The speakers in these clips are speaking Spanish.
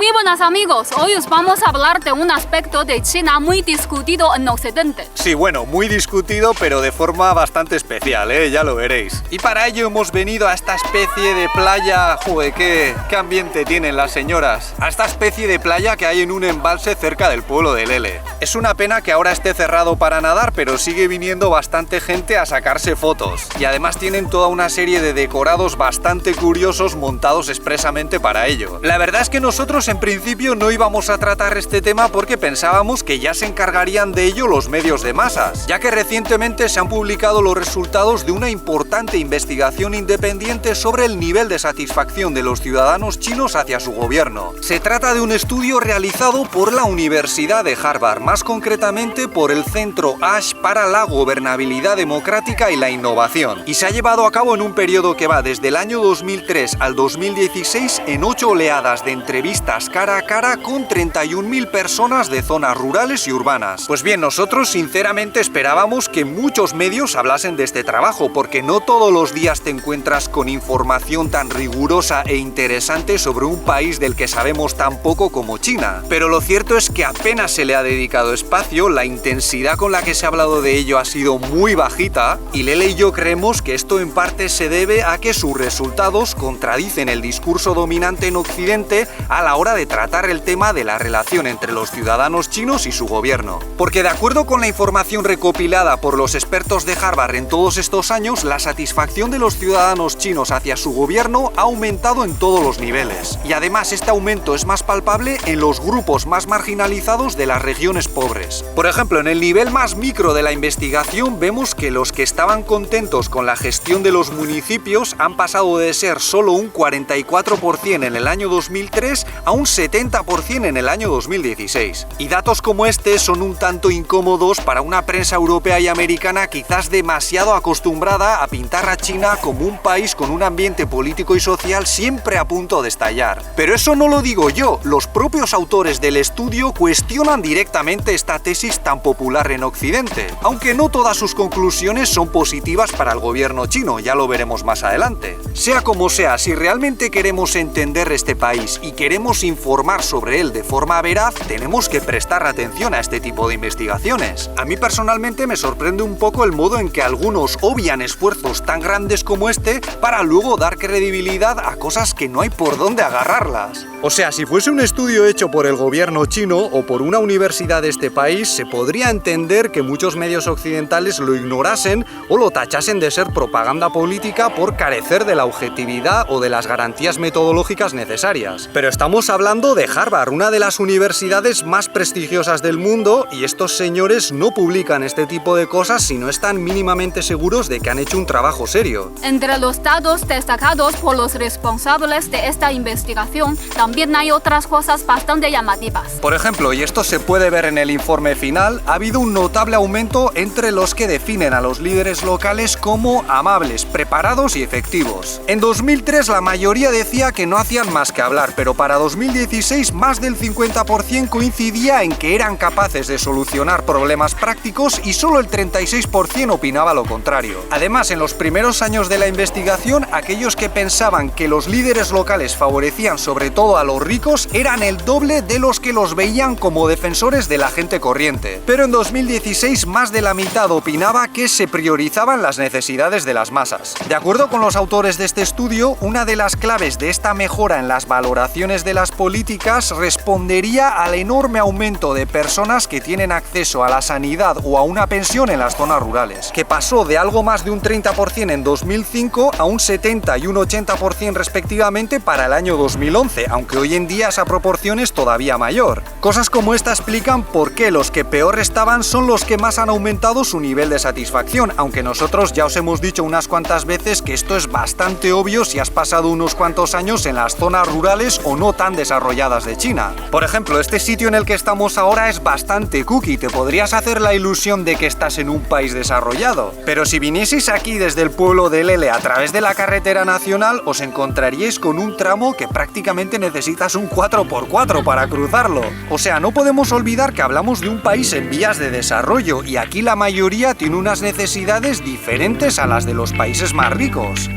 Muy buenas amigos, hoy os vamos a hablar de un aspecto de China muy discutido en Occidente. Sí, bueno, muy discutido, pero de forma bastante especial, ya lo veréis. Y para ello hemos venido a esta especie de playa, joder, qué ambiente tienen las señoras. A esta especie de playa que hay en un embalse cerca del pueblo de Lele. Es una pena que ahora esté cerrado para nadar, pero sigue viniendo bastante gente a sacarse fotos. Y además tienen toda una serie de decorados bastante curiosos montados expresamente para ello. La verdad es que nosotros en principio no íbamos a tratar este tema porque pensábamos que ya se encargarían de ello los medios de masas, ya que recientemente se han publicado los resultados de una importante investigación independiente sobre el nivel de satisfacción de los ciudadanos chinos hacia su gobierno. Se trata de un estudio realizado por la Universidad de Harvard, más concretamente por el Centro Ash para la Gobernabilidad Democrática y la Innovación, y se ha llevado a cabo en un periodo que va desde el año 2003 al 2016 en 8 oleadas de entrevistas cara a cara con 31.000 personas de zonas rurales y urbanas. Pues bien, nosotros sinceramente esperábamos que muchos medios hablasen de este trabajo, porque no todos los días te encuentras con información tan rigurosa e interesante sobre un país del que sabemos tan poco como China. Pero lo cierto es que apenas se le ha dedicado espacio, la intensidad con la que se ha hablado de ello ha sido muy bajita, y Lele y yo creemos que esto en parte se debe a que sus resultados contradicen el discurso dominante en Occidente a la hora de tratar el tema de la relación entre los ciudadanos chinos y su gobierno. Porque de acuerdo con la información recopilada por los expertos de Harvard en todos estos años, la satisfacción de los ciudadanos chinos hacia su gobierno ha aumentado en todos los niveles. Y además este aumento es más palpable en los grupos más marginalizados de las regiones pobres. Por ejemplo, en el nivel más micro de la investigación vemos que los que estaban contentos con la gestión de los municipios han pasado de ser solo un 44% en el año 2003 a un 70% en el año 2016. Y datos como este son un tanto incómodos para una prensa europea y americana quizás demasiado acostumbrada a pintar a China como un país con un ambiente político y social siempre a punto de estallar. Pero eso no lo digo yo, los propios autores del estudio cuestionan directamente esta tesis tan popular en Occidente, aunque no todas sus conclusiones son positivas para el gobierno chino, ya lo veremos más adelante. Sea como sea, si realmente queremos entender este país y queremos informar sobre él de forma veraz, tenemos que prestar atención a este tipo de investigaciones. A mí personalmente me sorprende un poco el modo en que algunos obvian esfuerzos tan grandes como este para luego dar credibilidad a cosas que no hay por dónde agarrarlas. O sea, si fuese un estudio hecho por el gobierno chino o por una universidad de este país, se podría entender que muchos medios occidentales lo ignorasen o lo tachasen de ser propaganda política por carecer de la objetividad o de las garantías metodológicas necesarias. Pero estamos hablando de Harvard, una de las universidades más prestigiosas del mundo, y estos señores no publican este tipo de cosas si no están mínimamente seguros de que han hecho un trabajo serio. Entre los datos destacados por los responsables de esta investigación, también hay otras cosas bastante llamativas. Por ejemplo, y esto se puede ver en el informe final, ha habido un notable aumento entre los que definen a los líderes locales como amables, preparados y efectivos. En 2003 la mayoría decía que no hacían más que hablar, pero para 2016 más del 50% coincidía en que eran capaces de solucionar problemas prácticos y solo el 36% opinaba lo contrario. Además, en los primeros años de la investigación, aquellos que pensaban que los líderes locales favorecían sobre todo a los ricos eran el doble de los que los veían como defensores de la gente corriente. Pero en 2016 más de la mitad opinaba que se priorizaban las necesidades de las masas. De acuerdo con los autores de este estudio, una de las claves de esta mejora en las valoraciones de las políticas respondería al enorme aumento de personas que tienen acceso a la sanidad o a una pensión en las zonas rurales, que pasó de algo más de un 30% en 2005 a un 70 y un 80% respectivamente para el año 2011, aunque hoy en día esa proporción es todavía mayor. Cosas como esta explican por qué los que peor estaban son los que más han aumentado su nivel de satisfacción, aunque nosotros ya os hemos dicho unas cuantas veces que esto es bastante obvio si has pasado unos cuantos años en las zonas rurales o no tan desarrolladas de China. Por ejemplo, este sitio en el que estamos ahora es bastante cookie, te podrías hacer la ilusión de que estás en un país desarrollado, pero si vinieseis aquí desde el pueblo de Lele a través de la carretera nacional, os encontraríais con un tramo que prácticamente necesitas un 4x4 para cruzarlo. O sea, no podemos olvidar que hablamos de un país en vías de desarrollo y aquí la mayoría tiene unas necesidades diferentes a las de los países más ricos.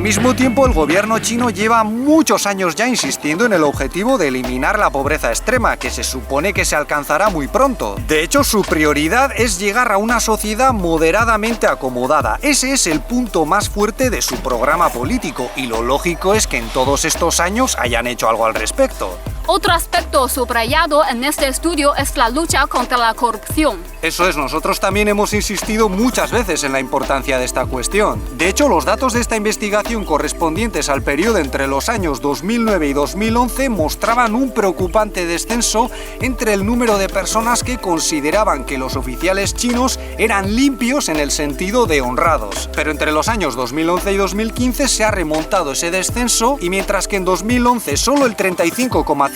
mismo tiempo, el gobierno chino lleva muchos años ya insistiendo en el objetivo de eliminar la pobreza extrema, que se supone que se alcanzará muy pronto. De hecho, su prioridad es llegar a una sociedad moderadamente acomodada. Ese es el punto más fuerte de su programa político, y lo lógico es que en todos estos años hayan hecho algo al respecto. Otro aspecto subrayado en este estudio es la lucha contra la corrupción. Eso es, nosotros también hemos insistido muchas veces en la importancia de esta cuestión. De hecho, los datos de esta investigación correspondientes al periodo entre los años 2009 y 2011 mostraban un preocupante descenso entre el número de personas que consideraban que los oficiales chinos eran limpios en el sentido de honrados. Pero entre los años 2011 y 2015 se ha remontado ese descenso, y mientras que en 2011 solo el 35,5%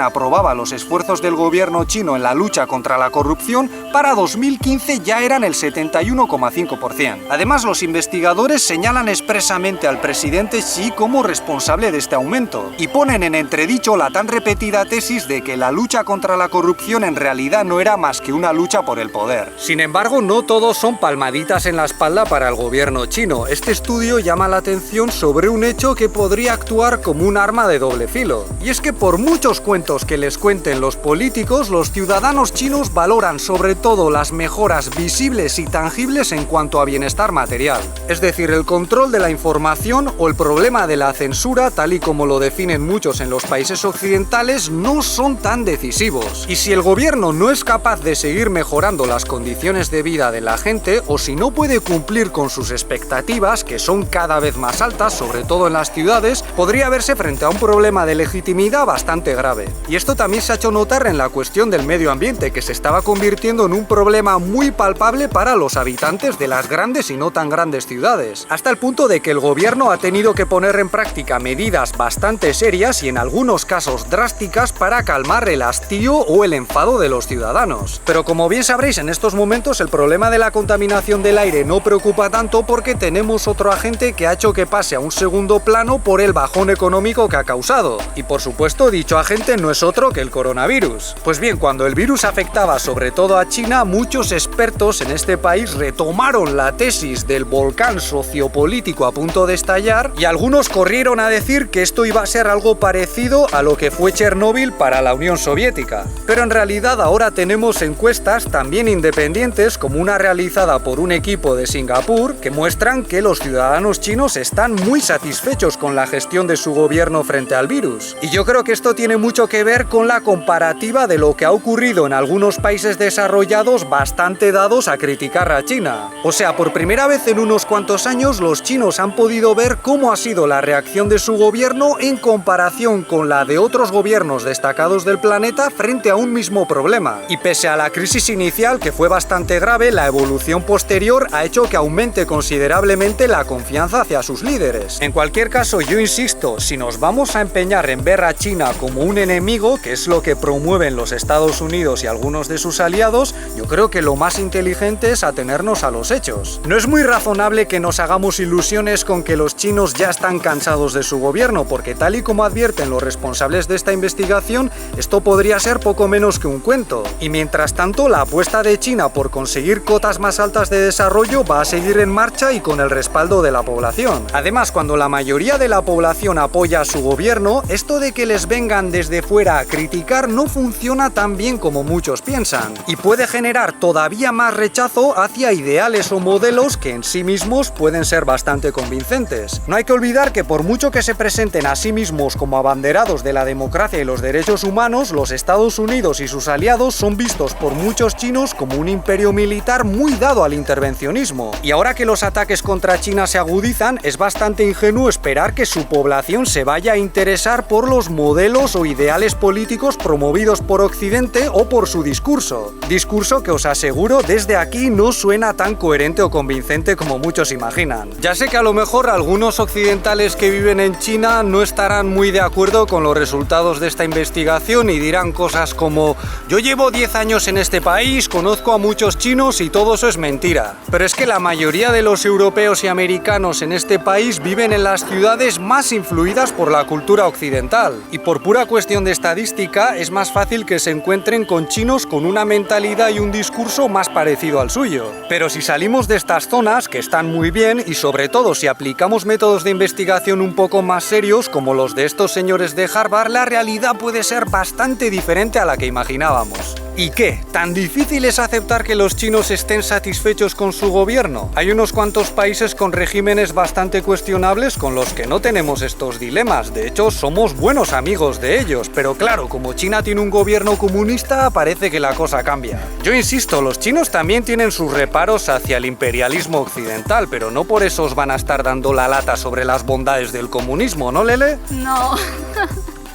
aprobaba los esfuerzos del gobierno chino en la lucha contra la corrupción, para 2015 ya eran el 71,5%. Además, los investigadores señalan expresamente al presidente Xi como responsable de este aumento y ponen en entredicho la tan repetida tesis de que la lucha contra la corrupción en realidad no era más que una lucha por el poder. Sin embargo, no todos son palmaditas en la espalda para el gobierno chino. Este estudio llama la atención sobre un hecho que podría actuar como un arma de doble filo. Y es que por muchos cuentos que les cuenten los políticos, los ciudadanos chinos valoran sobre todo las mejoras visibles y tangibles en cuanto a bienestar material. Es decir, el control de la información o el problema de la censura, tal y como lo definen muchos en los países occidentales, no son tan decisivos. Y si el gobierno no es capaz de seguir mejorando las condiciones de vida de la gente, o si no puede cumplir con sus expectativas, que son cada vez más altas, sobre todo en las ciudades, podría verse frente a un problema de legitimidad bastante grave. Y esto también se ha hecho notar en la cuestión del medio ambiente, que se estaba convirtiendo en un problema muy palpable para los habitantes de las grandes y no tan grandes ciudades, hasta el punto de que el gobierno ha tenido que poner en práctica medidas bastante serias y en algunos casos drásticas para calmar el hastío o el enfado de los ciudadanos. Pero como bien sabréis, en estos momentos el problema de la contaminación del aire no preocupa tanto, porque tenemos otro agente que ha hecho que pase a un segundo plano por el bajón económico que ha causado. Y por supuesto, dicho agente no es otro que el coronavirus. Pues bien, cuando el virus afectaba sobre todo a China, muchos expertos en este país retomaron la tesis del volcán sociopolítico a punto de estallar, y algunos corrieron a decir que esto iba a ser algo parecido a lo que fue Chernóbil para la Unión Soviética. Pero en realidad ahora tenemos encuestas también independientes, como una realizada por un equipo de Singapur, que muestran que los ciudadanos chinos están muy satisfechos con la gestión de su gobierno frente al virus. Y yo creo que esto tiene mucho que ver con la comparativa de lo que ha ocurrido en algunos países desarrollados bastante dados a criticar a China. O sea, por primera vez en unos cuantos años los chinos han podido ver cómo ha sido la reacción de su gobierno en comparación con la de otros gobiernos destacados del planeta frente a un mismo problema. Y pese a la crisis inicial, que fue bastante grave, la evolución posterior ha hecho que aumente considerablemente la confianza hacia sus líderes. En cualquier caso, yo insisto, si nos vamos a empeñar en ver a China como un enemigo, que es lo que promueven los Estados Unidos y algunos de sus aliados, yo creo que lo más inteligente es atenernos a los hechos. No es muy razonable que nos hagamos ilusiones con que los chinos ya están cansados de su gobierno, porque tal y como advierten los responsables de esta investigación, esto podría ser poco menos que un cuento. Y mientras tanto, la apuesta de China por conseguir cotas más altas de desarrollo va a seguir en marcha y con el respaldo de la población. Además, cuando la mayoría de la población apoya a su gobierno, esto de que les vengan desde fuera a criticar no funciona tan bien como muchos piensan, y puede generar todavía más rechazo hacia ideales o modelos que en sí mismos pueden ser bastante convincentes. No hay que olvidar que por mucho que se presenten a sí mismos como abanderados de la democracia y los derechos humanos, los Estados Unidos y sus aliados son vistos por muchos chinos como un imperio militar muy dado al intervencionismo. Y ahora que los ataques contra China se agudizan, es bastante ingenuo esperar que su población se vaya a interesar por los modelos o ideales políticos promovidos por Occidente o por su discurso. Discurso que os aseguro desde aquí no suena tan coherente o convincente como muchos imaginan. Ya sé que a lo mejor algunos occidentales que viven en China no estarán muy de acuerdo con los resultados de esta investigación y dirán cosas como: yo llevo 10 años en este país, conozco a muchos chinos y todo eso es mentira. Pero es que la mayoría de los europeos y americanos en este país viven en las ciudades más influidas por la cultura occidental. Y por pura cuestión de estadística, es más fácil que se encuentren con chinos con una mentalidad y un discurso más parecido al suyo. Pero si salimos de estas zonas, que están muy bien, y sobre todo si aplicamos métodos de investigación un poco más serios, como los de estos señores de Harvard, la realidad puede ser bastante diferente a la que imaginábamos. ¿Y qué? ¿Tan difícil es aceptar que los chinos estén satisfechos con su gobierno? Hay unos cuantos países con regímenes bastante cuestionables con los que no tenemos estos dilemas. De hecho, somos buenos amigos de ellos. Pero claro, como China tiene un gobierno comunista, parece que la cosa cambia. Yo insisto, los chinos también tienen sus reparos hacia el imperialismo occidental, pero no por eso os van a estar dando la lata sobre las bondades del comunismo, ¿no, Lele? No.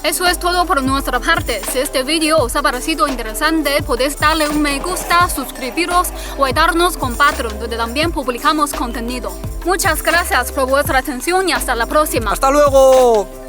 Eso es todo por nuestra parte. Si este vídeo os ha parecido interesante, podéis darle un me gusta, suscribiros o ayudarnos con Patreon, donde también publicamos contenido. Muchas gracias por vuestra atención y hasta la próxima. ¡Hasta luego!